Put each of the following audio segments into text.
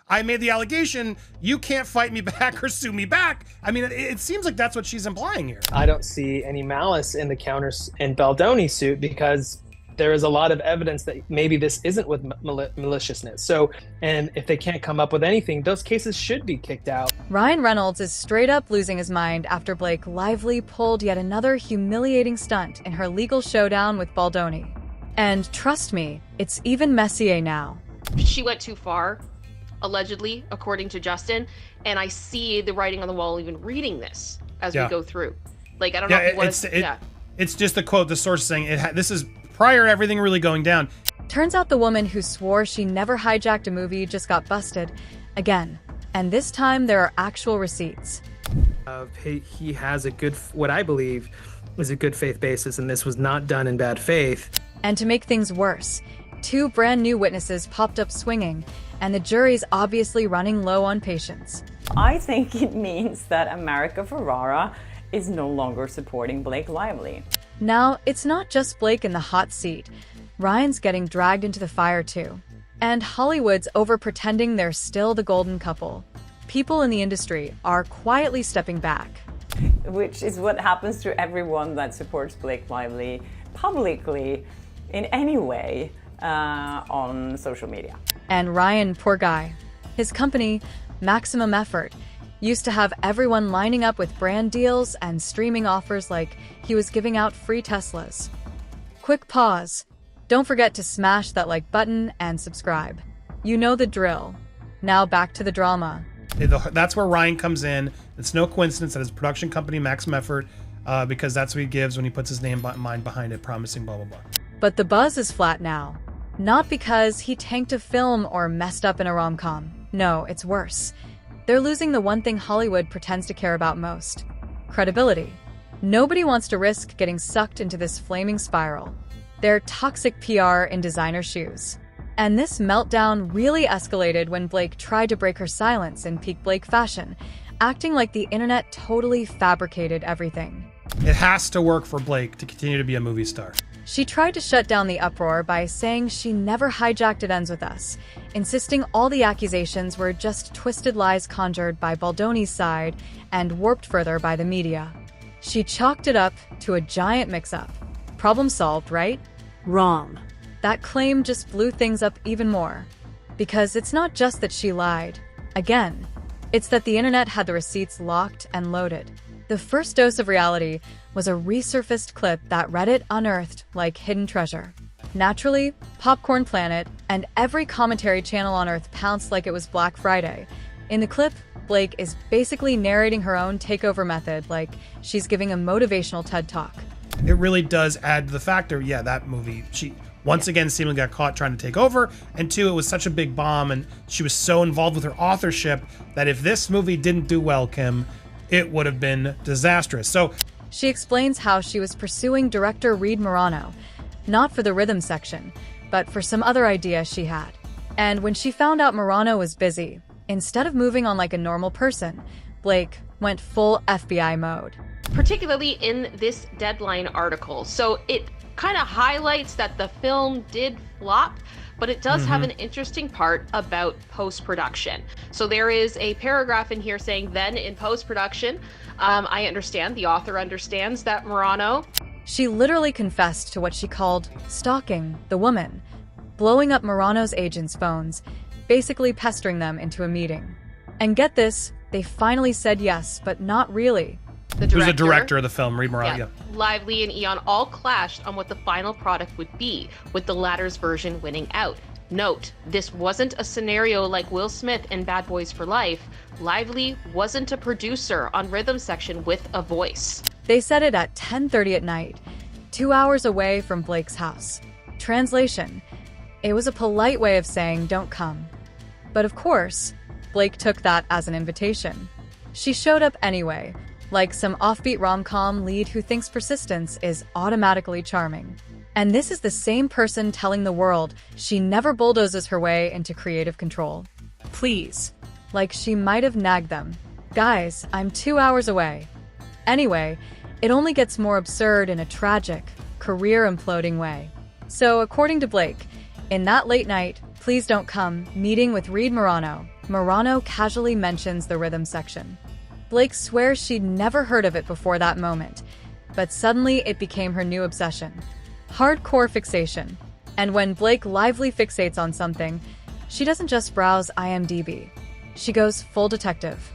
I made the allegation, you can't fight me back or sue me back. I mean, it seems like that's what she's implying here. I don't see any malice in the counters in Baldoni suit because there is a lot of evidence that maybe this isn't with maliciousness. So, and if they can't come up with anything, those cases should be kicked out. Ryan Reynolds is straight up losing his mind after Blake Lively pulled yet another humiliating stunt in her legal showdown with Baldoni. And trust me, it's even messier now. She went too far, allegedly, according to Justin, and I see the writing on the wall even reading this as we go through. Like, I don't know if you want to... It's just the quote, the source saying, this is prior to everything really going down. Turns out the woman who swore she never hijacked a movie just got busted again. And this time there are actual receipts. He has a good, what I believe is a good faith basis, and this was not done in bad faith. And to make things worse, 2 brand new witnesses popped up swinging, and the jury's obviously running low on patience. I think it means that America Ferrara is no longer supporting Blake Lively. Now, it's not just Blake in the hot seat. Ryan's getting dragged into the fire too. And Hollywood's over pretending they're still the golden couple. People in the industry are quietly stepping back. Which is what happens to everyone that supports Blake Lively publicly in any way on social media. And Ryan, poor guy. His company, Maximum Effort, used to have everyone lining up with brand deals and streaming offers like he was giving out free Teslas. Quick pause. Don't forget to smash that like button and subscribe. You know the drill. Now back to the drama. That's where Ryan comes in. It's no coincidence that his production company, Maximum Effort, because that's what he gives when he puts his name and mind behind it, promising blah, blah, blah. But the buzz is flat now. Not because he tanked a film or messed up in a rom-com. No, it's worse. They're losing the one thing Hollywood pretends to care about most: credibility. Nobody wants to risk getting sucked into this flaming spiral. They're toxic PR in designer shoes. And this meltdown really escalated when Blake tried to break her silence in peak Blake fashion, acting like the internet totally fabricated everything. It has to work for Blake to continue to be a movie star. She tried to shut down the uproar by saying she never hijacked It Ends With Us, insisting all the accusations were just twisted lies conjured by Baldoni's side and warped further by the media. She chalked it up to a giant mix-up. Problem solved, right? Wrong. That claim just blew things up even more. Because it's not just that she lied. Again, it's that the internet had the receipts locked and loaded. The first dose of reality was a resurfaced clip that Reddit unearthed like hidden treasure. Naturally, Popcorn Planet and every commentary channel on Earth pounced like it was Black Friday. In the clip, Blake is basically narrating her own takeover method like she's giving a motivational TED Talk. It really does add to the factor, that movie, she once again seemingly got caught trying to take over, and 2, it was such a big bomb and she was so involved with her authorship that if this movie didn't do well, Kim, it would have been disastrous. So she explains how she was pursuing director Reed Morano, not for the rhythm section, but for some other idea she had. And when she found out Morano was busy, instead of moving on like a normal person, Blake went full FBI mode. Particularly in this Deadline article. So it kind of highlights that the film did flop, but it does have an interesting part about post-production. So there is a paragraph in here saying, then in post-production, I understand, the author understands that Morano... She literally confessed to what she called stalking the woman, blowing up Morano's agents' phones, basically pestering them into a meeting. And get this, they finally said yes, but not really. Who's the director of the film, Reed Morano? Lively and Eon all clashed on what the final product would be, with the latter's version winning out. Note, this wasn't a scenario like Will Smith in Bad Boys for Life. Lively wasn't a producer on Rhythm Section with a voice. They said it at 10:30 at night, 2 hours away from Blake's house. Translation: it was a polite way of saying don't come. But of course, Blake took that as an invitation. She showed up anyway, like some offbeat rom-com lead who thinks persistence is automatically charming. And this is the same person telling the world she never bulldozes her way into creative control. Please. Like she might have nagged them. Guys, I'm 2 hours away. Anyway, it only gets more absurd in a tragic, career-imploding way. So, according to Blake, In that late night, Please Don't Come meeting with Reed Morano, Morano casually mentions the rhythm section. Blake swears she'd never heard of it before that moment, but suddenly it became her new obsession. Hardcore fixation. And when Blake lively fixates on something, she doesn't just browse IMDb. She goes full detective.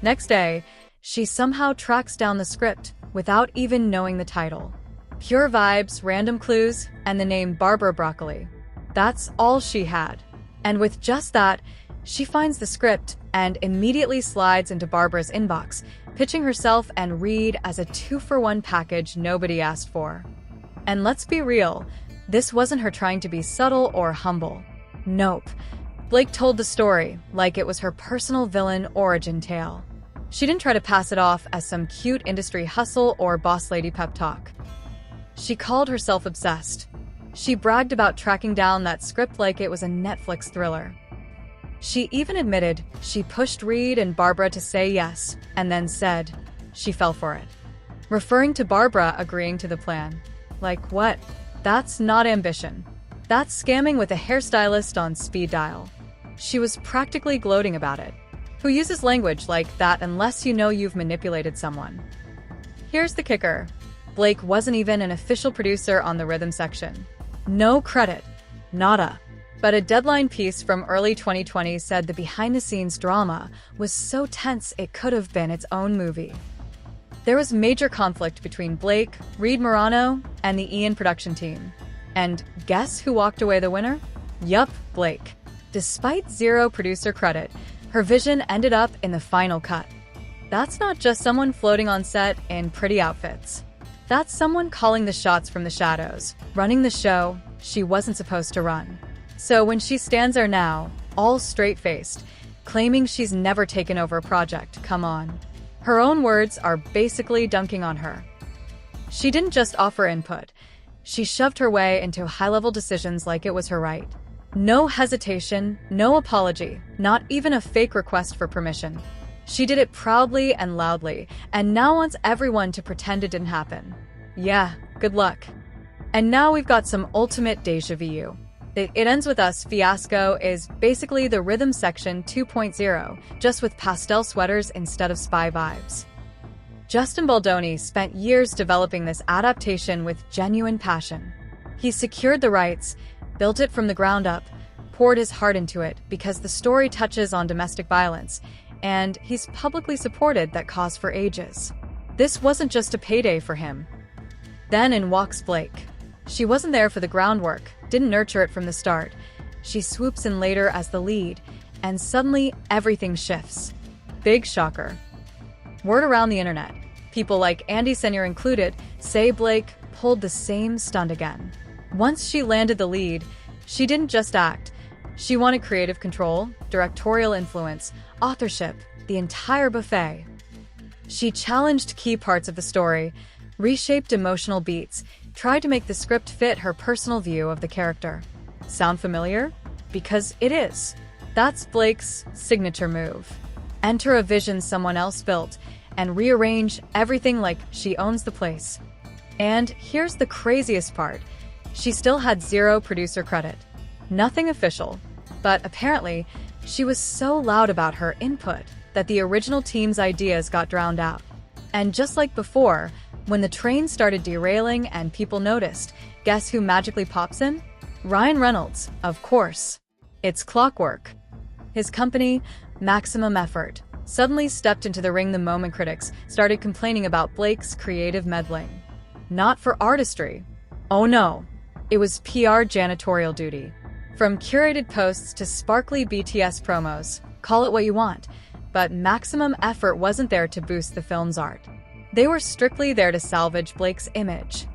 Next day, she somehow tracks down the script without even knowing the title. Pure vibes, random clues, and the name Barbara Broccoli. That's all she had. And with just that, she finds the script and immediately slides into Barbara's inbox, pitching herself and Reed as a 2-for-1 package nobody asked for. And let's be real, this wasn't her trying to be subtle or humble. Nope. Blake told the story like it was her personal villain origin tale. She didn't try to pass it off as some cute industry hustle or boss lady pep talk. She called herself obsessed. She bragged about tracking down that script like it was a Netflix thriller. She even admitted she pushed Reed and Barbara to say yes, and then said she fell for it, referring to Barbara agreeing to the plan. Like what? That's not ambition. That's scamming with a hairstylist on speed dial. She was practically gloating about it. Who uses language like that unless you know you've manipulated someone? Here's the kicker. Blake wasn't even an official producer on the rhythm section. No credit. Nada. But a Deadline piece from early 2020 said the behind-the-scenes drama was so tense it could have been its own movie. There was major conflict between Blake, Reed Morano, and the Ian production team. And guess who walked away the winner? Yup, Blake. Despite zero producer credit, her vision ended up in the final cut. That's not just someone floating on set in pretty outfits. That's someone calling the shots from the shadows, running the show she wasn't supposed to run. So when she stands there now, all straight-faced, claiming she's never taken over a project, come on. Her own words are basically dunking on her. She didn't just offer input. She shoved her way into high-level decisions like it was her right. No hesitation, no apology, not even a fake request for permission. She did it proudly and loudly, and now wants everyone to pretend it didn't happen. Yeah, good luck. And now we've got some ultimate déjà vu. The It Ends With Us fiasco is basically the rhythm section 2.0, just with pastel sweaters instead of spy vibes. Justin Baldoni spent years developing this adaptation with genuine passion. He secured the rights, built it from the ground up, poured his heart into it because the story touches on domestic violence, and he's publicly supported that cause for ages. This wasn't just a payday for him. Then in walks Blake. She wasn't there for the groundwork, didn't nurture it from the start. She swoops in later as the lead, and suddenly everything shifts. Big shocker. Word around the internet, people like Andy Senior included, say Blake pulled the same stunt again. Once she landed the lead, she didn't just act. She wanted creative control, directorial influence, authorship, the entire buffet. She challenged key parts of the story, reshaped emotional beats, tried to make the script fit her personal view of the character. Sound familiar? Because it is. That's Blake's signature move. Enter a vision someone else built and rearrange everything like she owns the place. And here's the craziest part. She still had zero producer credit. Nothing official. But apparently, she was so loud about her input that the original team's ideas got drowned out. And just like before, when the train started derailing and people noticed, guess who magically pops in? Ryan Reynolds, of course. It's clockwork. His company, Maximum Effort, suddenly stepped into the ring the moment critics started complaining about Blake's creative meddling. Not for artistry. Oh no. It was PR janitorial duty. From curated posts to sparkly BTS promos, call it what you want, but Maximum Effort wasn't there to boost the film's art. They were strictly there to salvage Blake's image.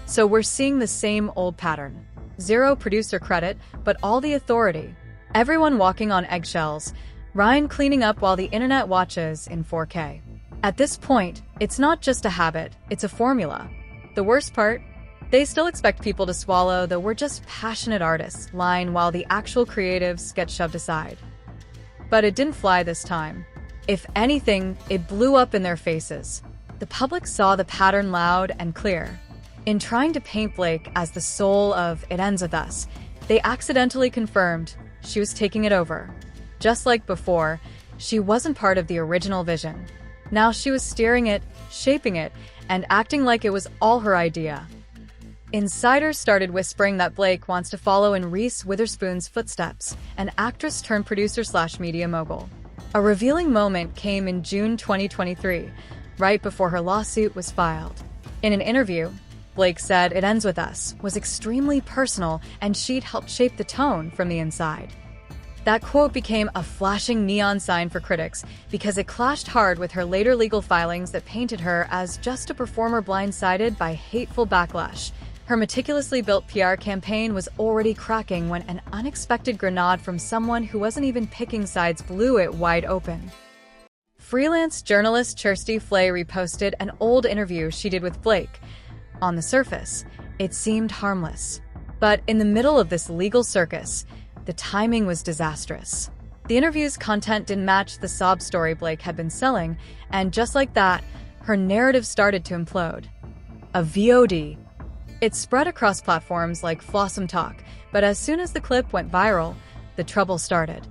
So we're seeing the same old pattern. Zero producer credit, but all the authority. Everyone walking on eggshells, Ryan cleaning up while the internet watches in 4K. At this point, it's not just a habit, it's a formula. The worst part? They still expect people to swallow the "we're just passionate artists" line while the actual creatives get shoved aside. But it didn't fly this time. If anything, it blew up in their faces. The public saw the pattern loud and clear. In trying to paint Blake as the soul of It Ends With Us, They accidentally confirmed she was taking it over. Just like before, she wasn't part of the original vision. Now she was steering it, shaping it, and acting like it was all her idea. Insiders started whispering that Blake wants to follow in Reese Witherspoon's footsteps, an actress turned producer/media mogul. A revealing moment came in June 2023, right before her lawsuit was filed. In an interview, Blake said "It Ends With Us" was extremely personal and she'd helped shape the tone from the inside. That quote became a flashing neon sign for critics because it clashed hard with her later legal filings that painted her as just a performer blindsided by hateful backlash. Her meticulously built PR campaign was already cracking when an unexpected grenade from someone who wasn't even picking sides blew it wide open. Freelance journalist Kirsty Flay reposted an old interview she did with Blake. On the surface, it seemed harmless. But in the middle of this legal circus, the timing was disastrous. The interview's content didn't match the sob story Blake had been selling, and just like that, her narrative started to implode. A VOD. It spread across platforms like Flossom Talk, but as soon as the clip went viral, the trouble started.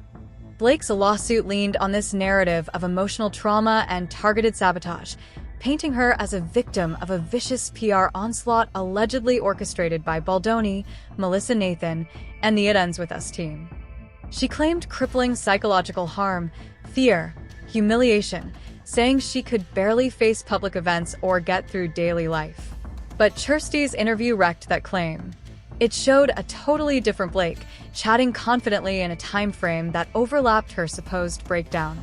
Blake's lawsuit leaned on this narrative of emotional trauma and targeted sabotage, painting her as a victim of a vicious PR onslaught allegedly orchestrated by Baldoni, Melissa Nathan, and the It Ends With Us team. She claimed crippling psychological harm, fear, humiliation, saying she could barely face public events or get through daily life. But Kirsty's interview wrecked that claim. It showed a totally different Blake, chatting confidently in a time frame that overlapped her supposed breakdown.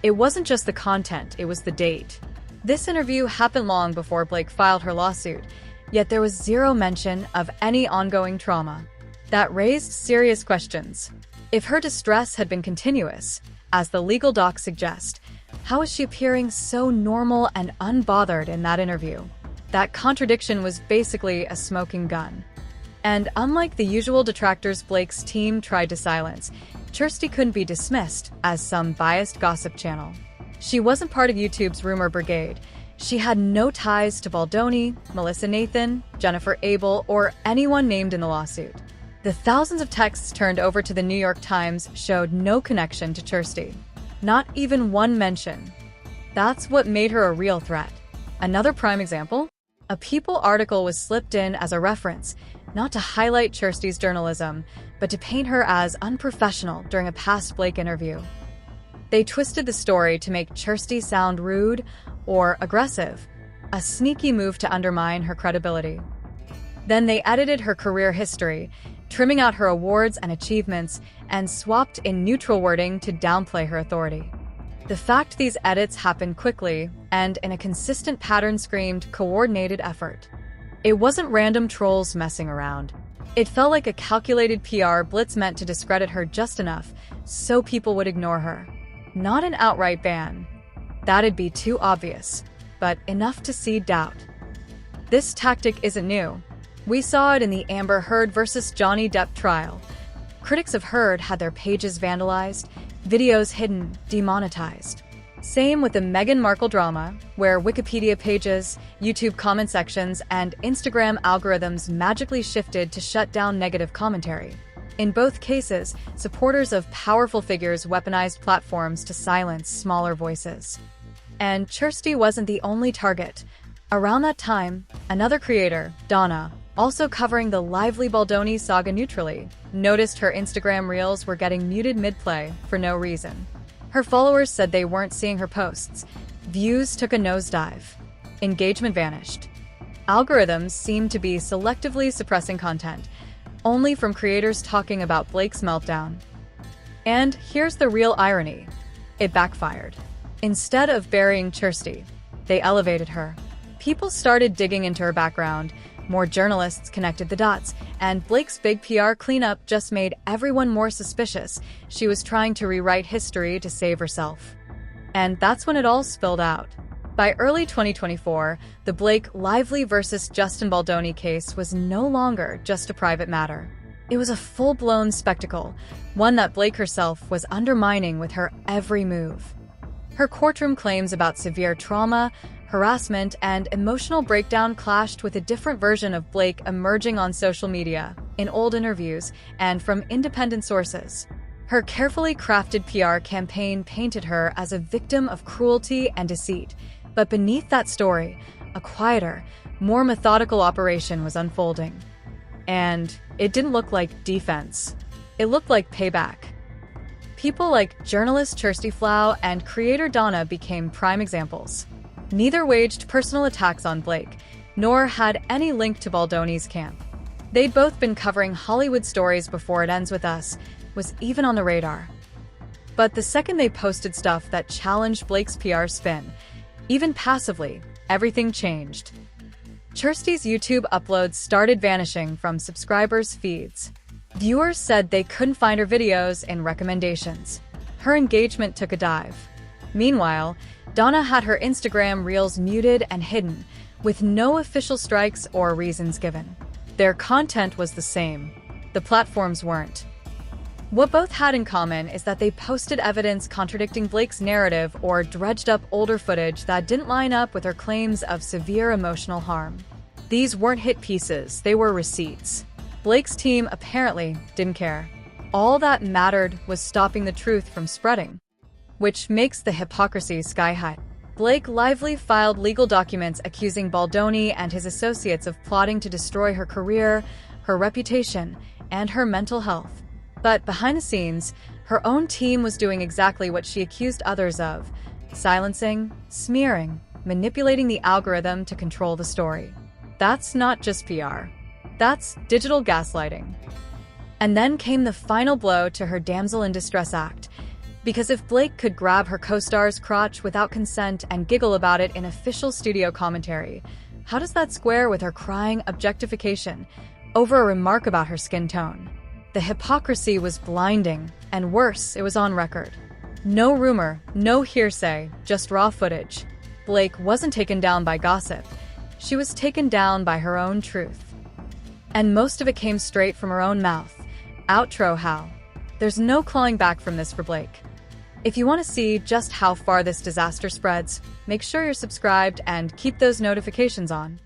It wasn't just the content, it was the date. This interview happened long before Blake filed her lawsuit, yet there was zero mention of any ongoing trauma. That raised serious questions. If her distress had been continuous, as the legal docs suggest, how is she appearing so normal and unbothered in that interview? That contradiction was basically a smoking gun. And unlike the usual detractors Blake's team tried to silence, Kirsty couldn't be dismissed as some biased gossip channel. She wasn't part of YouTube's rumor brigade. She had no ties to Baldoni, Melissa Nathan, Jennifer Abel, or anyone named in the lawsuit. The thousands of texts turned over to the New York Times showed no connection to Kirsty. Not even one mention. That's what made her a real threat. Another prime example? A People article was slipped in as a reference, not to highlight Kirsty's journalism, but to paint her as unprofessional during a past Blake interview. They twisted the story to make Kirsty sound rude or aggressive, a sneaky move to undermine her credibility. Then they edited her career history, trimming out her awards and achievements, and swapped in neutral wording to downplay her authority. The fact these edits happened quickly and in a consistent pattern screamed coordinated effort. It wasn't random trolls messing around. It felt like a calculated PR blitz meant to discredit her just enough so people would ignore her. Not an outright ban. That'd be too obvious, but enough to seed doubt. This tactic isn't new. We saw it in the Amber Heard versus Johnny Depp trial. Critics of Heard had their pages vandalized, videos hidden, demonetized. Same with the Meghan Markle drama, where Wikipedia pages, YouTube comment sections, and Instagram algorithms magically shifted to shut down negative commentary. In both cases, supporters of powerful figures weaponized platforms to silence smaller voices. And Kirsty wasn't the only target. Around that time, another creator, Donna, also covering the lively Baldoni saga neutrally, noticed her Instagram reels were getting muted mid-play for no reason. Her followers said they weren't seeing her posts. Views took a nosedive. Engagement vanished. Algorithms seemed to be selectively suppressing content, only from creators talking about Blake's meltdown. And here's the real irony. It backfired. Instead of burying Kirsty, they elevated her. People started digging into her background, more journalists connected the dots, and Blake's big PR cleanup just made everyone more suspicious she was trying to rewrite history to save herself. And that's when it all spilled out. By early 2024, the Blake Lively versus Justin Baldoni case was no longer just a private matter. It was a full-blown spectacle, one that Blake herself was undermining with her every move. Her courtroom claims about severe trauma, harassment, and emotional breakdown clashed with a different version of Blake emerging on social media, in old interviews, and from independent sources. Her carefully crafted PR campaign painted her as a victim of cruelty and deceit, but beneath that story, a quieter, more methodical operation was unfolding. And it didn't look like defense. It looked like payback. People like journalist Kirsty Flau and creator Donna became prime examples. Neither waged personal attacks on Blake, nor had any link to Baldoni's camp. They'd both been covering Hollywood stories before It Ends With Us was even on the radar. But the second they posted stuff that challenged Blake's PR spin, even passively, everything changed. Kirsty's YouTube uploads started vanishing from subscribers' feeds. Viewers said they couldn't find her videos in recommendations. Her engagement took a dive. Meanwhile, Donna had her Instagram reels muted and hidden, with no official strikes or reasons given. Their content was the same. The platforms weren't. What both had in common is that they posted evidence contradicting Blake's narrative or dredged up older footage that didn't line up with her claims of severe emotional harm. These weren't hit pieces, they were receipts. Blake's team apparently didn't care. All that mattered was stopping the truth from spreading, which makes the hypocrisy sky high. Blake lively filed legal documents accusing Baldoni and his associates of plotting to destroy her career, her reputation, and her mental health. But behind the scenes, her own team was doing exactly what she accused others of: silencing, smearing, manipulating the algorithm to control the story. That's not just PR. That's digital gaslighting. And then came the final blow to her damsel in distress act. Because if Blake could grab her co-star's crotch without consent and giggle about it in official studio commentary, how does that square with her crying objectification over a remark about her skin tone? The hypocrisy was blinding, and worse, it was on record. No rumor, no hearsay, just raw footage. Blake wasn't taken down by gossip. She was taken down by her own truth. And most of it came straight from her own mouth. Outro how. There's no clawing back from this for Blake. If you want to see just how far this disaster spreads, make sure you're subscribed and keep those notifications on.